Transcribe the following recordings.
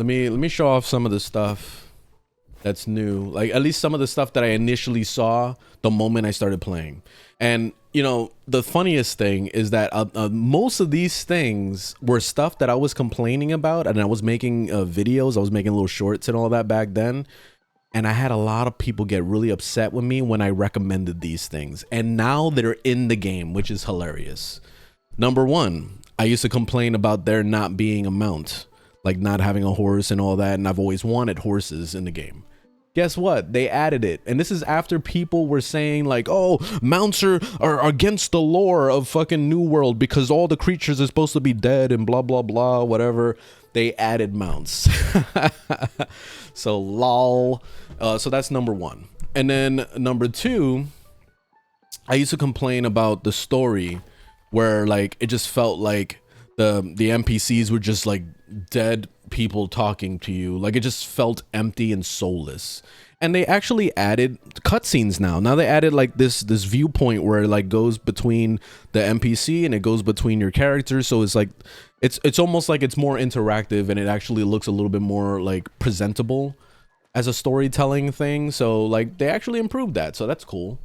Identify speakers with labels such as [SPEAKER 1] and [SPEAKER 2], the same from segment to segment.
[SPEAKER 1] let me show off some of the stuff that's new. Like at least some of the stuff that I initially saw the moment I started playing. And you know, the funniest thing is that most of these things were stuff that I was complaining about, and I was making videos, I was making little shorts and all that back then. And I had a lot of people get really upset with me when I recommended these things. And now they're in the game, which is hilarious. Number one, I used to complain about there not being a mount, like not having a horse and all that. And I've always wanted horses in the game. Guess what? They added it. And this is after people were saying like, oh, mounts are against the lore of fucking New World because all the creatures are supposed to be dead and blah, blah, blah, whatever. They added mounts. So lol. So that's number one. And then number two, I used to complain about the story where like it just felt like the NPCs were just like dead people talking to you. Like it just felt empty and soulless. And they actually added cutscenes now. Now they added like this viewpoint where it like goes between the NPC and it goes between your characters. So it's like it's almost like it's more interactive and it actually looks a little bit more like presentable as a storytelling thing. So like they actually improved that. So that's cool.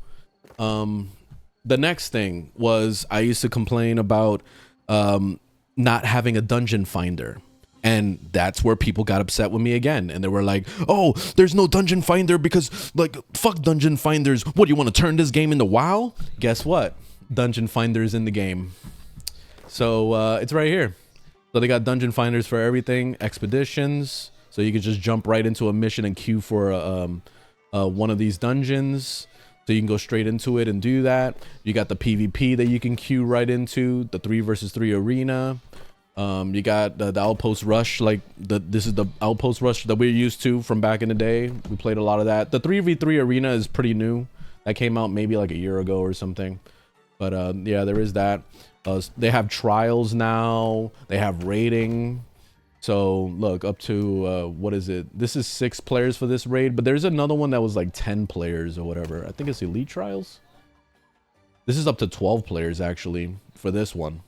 [SPEAKER 1] The next thing was I used to complain about not having a dungeon finder. And that's where people got upset with me again. And they were like, oh, there's no dungeon finder because like, fuck dungeon finders. What, do you want to turn this game into WoW? Guess what? Dungeon finders in the game. So it's right here. So they got dungeon finders for everything. Expeditions. So you could just jump right into a mission and queue for one of these dungeons. So you can go straight into it and do that. You got the PvP that you can queue right into. The 3 versus 3 arena. You got the outpost rush, like this is the outpost rush that we're used to from back in the day. We played a lot of that. The 3v3 arena is pretty new. That came out maybe like a year ago or something. But yeah, there is that. They have trials now. They have raiding. So look, up to what is it? This is 6 players for this raid, but there's another one that was like 10 players or whatever. I think it's elite trials. This is up to 12 players actually for this one.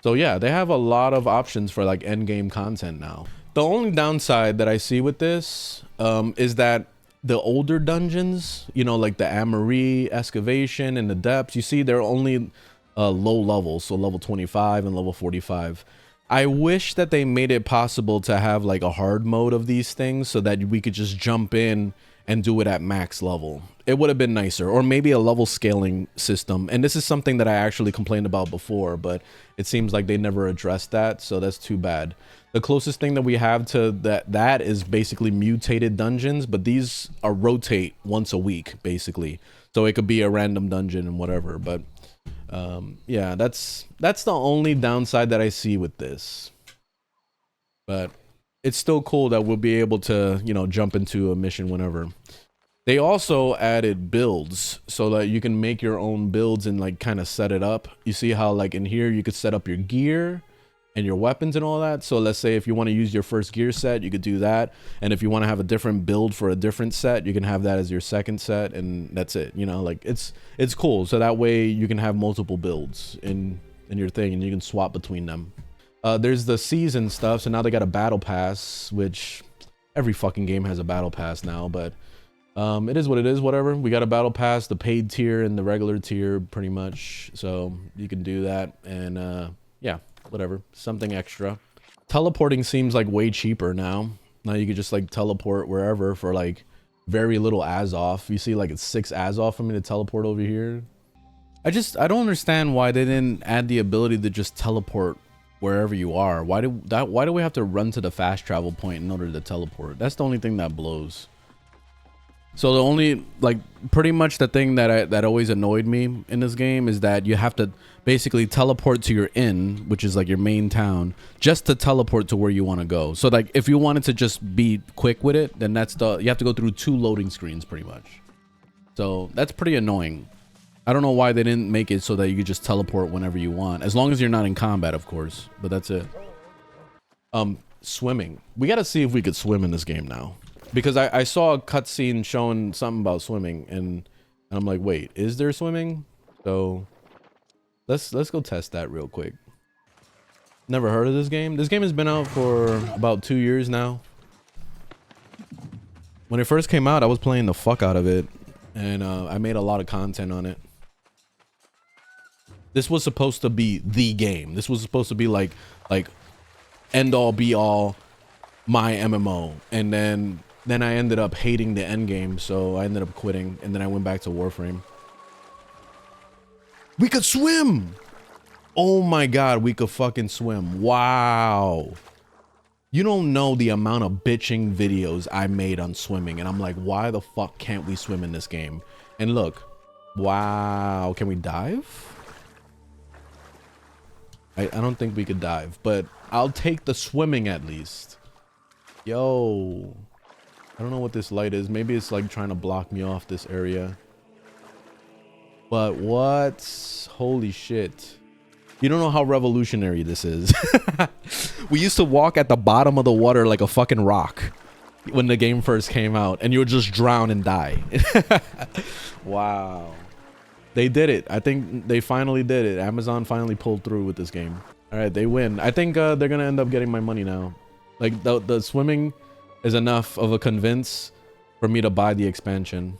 [SPEAKER 1] So yeah, they have a lot of options for like end game content now. The only downside that I see with this is that the older dungeons, you know, like the Amory, Excavation, and the Depths, you see they're only low levels, so level 25 and level 45. I wish that they made it possible to have like a hard mode of these things so that we could just jump in and do it at max level. It would have been nicer, or maybe a level scaling system. And this is something that I actually complained about before, but it seems like they never addressed that, so that's too bad. The closest thing that we have to that is basically mutated dungeons, but these are rotate once a week basically, so it could be a random dungeon and whatever. But yeah, that's the only downside that I see with this. But it's still cool that we'll be able to, you know, jump into a mission whenever. They also added builds so that you can make your own builds and like kind of set it up. You see how like in here you could set up your gear and your weapons and all that. So let's say if you want to use your first gear set, you could do that. And if you want to have a different build for a different set, you can have that as your second set, and that's it. You know, like it's cool. So that way you can have multiple builds in your thing and you can swap between them. There's the season stuff. So now they got a battle pass, which every fucking game has a battle pass now, but it is what it is, whatever. We got a battle pass, the paid tier and the regular tier pretty much. So you can do that. And yeah, whatever, something extra. Teleporting seems like way cheaper now. Now you could just like teleport wherever for like very little ASOF. You see like it's 6 ASOF for me to teleport over here. I don't understand why they didn't add the ability to just teleport wherever you are. Why do we have to run to the fast travel point in order to teleport? That's the only thing that blows. So the only, like, pretty much the thing that always annoyed me in this game is that you have to basically teleport to your inn, which is like your main town, just to teleport to where you want to go. So like if you wanted to just be quick with it, then you have to go through 2 loading screens pretty much. So that's pretty annoying. I don't know why they didn't make it so that you could just teleport whenever you want, as long as you're not in combat, of course, but that's it. Swimming. We got to see if we could swim in this game now, because I saw a cutscene showing something about swimming, and I'm like, wait, is there swimming? So let's go test that real quick. Never heard of this game. This game has been out for about 2 years now. When it first came out, I was playing the fuck out of it, and I made a lot of content on it. This was supposed to be the game. This was supposed to be like end all be all my MMO, and then I ended up hating the end game, so I ended up quitting, and then I went back to Warframe. We could swim. Oh my god, we could fucking swim. Wow. You don't know the amount of bitching videos I made on swimming, and I'm like, why the fuck can't we swim in this game? And look, wow, can we dive? I don't think we could dive, but I'll take the swimming at least. Yo, I don't know what this light is. Maybe it's like trying to block me off this area. But what? Holy shit. You don't know how revolutionary this is. We used to walk at the bottom of the water like a fucking rock when the game first came out, and you would just drown and die. Wow. They did it. I think they finally did it. Amazon finally pulled through with this game. All right, they win. I think they're gonna end up getting my money now. Like the swimming is enough of a convince for me to buy the expansion.